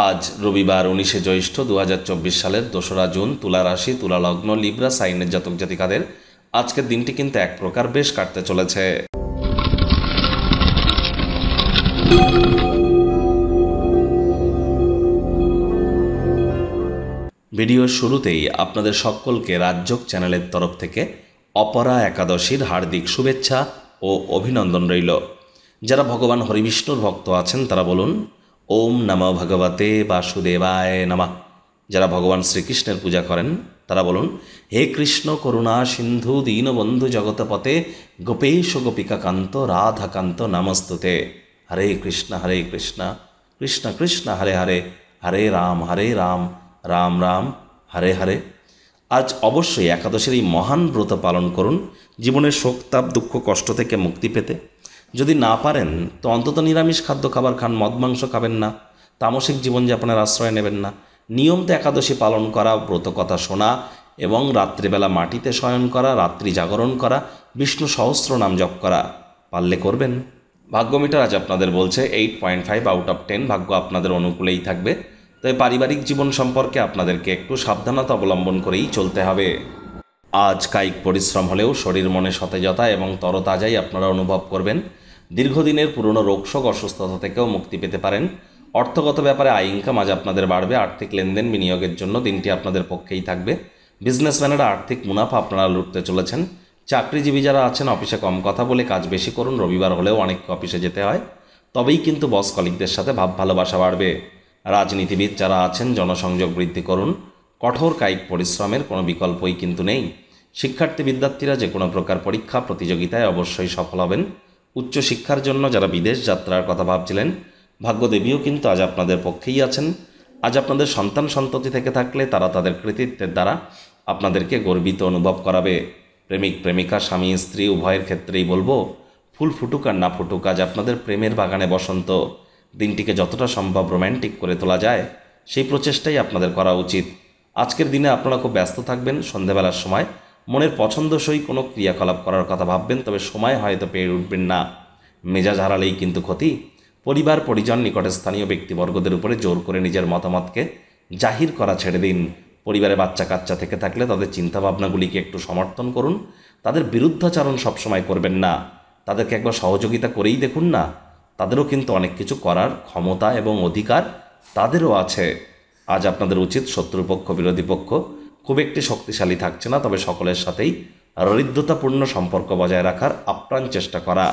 আজ রবিবার 19শে জ্যৈষ্ঠ 2024 সালের 2রা জুন। তুলা রাশি, তুলা লগ্ন, লিব্রা সাইনের জাতক জাতিকাদের আজকের দিনটি কিন্তু এক প্রকার বেশ কাটতে চলেছে। ভিডিওর শুরুতেই আপনাদের সকলকে রাজযোগ চ্যানেলের তরফ থেকে অপরা একাদশীর হার্দিক শুভেচ্ছা ও অভিনন্দন রইল। যারা ভগবান হরিবিষ্ণুর ভক্ত আছেন তারা বলুন ওম নমঃ ভগবতে বাসুদেবায় নমঃ। যারা ভগবান শ্রীকৃষ্ণের পূজা করেন তারা বলুন হে কৃষ্ণ করুণা সিন্ধু দীনবন্ধু জগতপতে গোপেশ গোপিকা কান্ত রাধাকান্ত নমস্তুতে। হরে কৃষ্ণ কৃষ্ণ কৃষ্ণ হরে হরে, হরে রাম রাম রাম হরে হরে। আজ অবশ্যই একাদশীর এই মহান ব্রত পালন করুন জীবনের শোক তাপ দুঃখ কষ্ট থেকে মুক্তি পেতে। যদি না পারেন তো অন্তত নিরামিষ খাদ্য খাবার খান, মদ মাংস খাবেন না, তামসিক জীবনযাপনের আশ্রয় নেবেন না। নিয়মিত একাদশী পালন করা, ব্রত কথা শোনা এবং রাত্রিবেলা মাটিতে শয়ন করা, রাত্রি জাগরণ করা, বিষ্ণু সহস্র নাম জপ করা পারলে করবেন। ভাগ্য মিটার আজ আপনাদের বলছে 8.5 আউট অফ 10। ভাগ্য আপনাদের অনুকূলেই থাকবে। তবে পারিবারিক জীবন সম্পর্কে আপনাদেরকে একটু সাবধানতা অবলম্বন করেই চলতে হবে। আজ কায়িক পরিশ্রম হলেও শরীর মনে সতেজতা এবং তরতাজাই আপনারা অনুভব করবেন। দীর্ঘদিনের পুরনো রোগশোক অসুস্থতা থেকেও মুক্তি পেতে পারেন। অর্থগত ব্যাপারে আয় ইনকাম আজ আপনাদের বাড়বে। আর্থিক লেনদেন বিনিয়োগের জন্য দিনটি আপনাদের পক্ষেই থাকবে। বিজনেসম্যানেরা আর্থিক মুনাফা আপনারা লুটতে চলেছেন। চাকরিজীবী যারা আছেন অফিসে কম কথা বলে কাজ বেশি করুন। রবিবার হলেও অনেককে অফিসে যেতে হয়, তবেই কিন্তু বস কলিগদের সাথে ভাব ভালোবাসা বাড়বে। রাজনীতিবিদ যারা আছেন জনসংযোগ বৃদ্ধি করুন। কঠোর কায়িক পরিশ্রমের কোনো বিকল্পই কিন্তু নেই। শিক্ষার্থী বিদ্যার্থীরা যে কোনো প্রকার পরীক্ষা প্রতিযোগিতায় অবশ্যই সফল হবেন। উচ্চশিক্ষার জন্য যারা বিদেশ যাত্রার কথা ভাবছিলেন, ভাগ্যদেবীও কিন্তু আজ আপনাদের পক্ষেই আছেন। আজ আপনাদের সন্তান সন্ততি থেকে থাকলে তারা তাদের কৃতিত্বের দ্বারা আপনাদেরকে গর্বিত অনুভব করাবে। প্রেমিক প্রেমিকা, স্বামী স্ত্রী উভয়ের ক্ষেত্রেই বলবো ফুল ফুটুক আর না ফুটুক, আজ আপনাদের প্রেমের বাগানে বসন্ত। দিনটিকে যতটা সম্ভব রোম্যান্টিক করে তোলা যায় সেই প্রচেষ্টাই আপনাদের করা উচিত। আজকের দিনে আপনারা খুব ব্যস্ত থাকবেন। সন্ধেবেলার সময় মনের পছন্দসই কোনো ক্রিয়াকলাপ করার কথা ভাববেন, তবে সময় হয়তো পেয়ে উঠবেন না। মেজাজ হারালেই কিন্তু ক্ষতি। পরিবার পরিজন নিকটে স্থানীয় ব্যক্তিবর্গদের উপরে জোর করে নিজের মতামতকে জাহির করা ছেড়ে দিন। পরিবারে বাচ্চা কাচ্চা থেকে থাকলে তাদের চিন্তাভাবনাগুলিকে একটু সমর্থন করুন। তাদের বিরুদ্ধাচারণ সবসময় করবেন না। তাদেরকে একবার সহযোগিতা করেই দেখুন না। তাদেরও কিন্তু অনেক কিছু করার ক্ষমতা এবং অধিকার তাদেরও আছে। আজ আপনাদের উচিত শত্রুপক্ষ বিরোধী পক্ষ খুব একটি শক্তিশালী থাকছে না, তবে সকলের সাথেই হৃদ্যতাপূর্ণ সম্পর্ক বজায় রাখার আপ্রাণ চেষ্টা করা।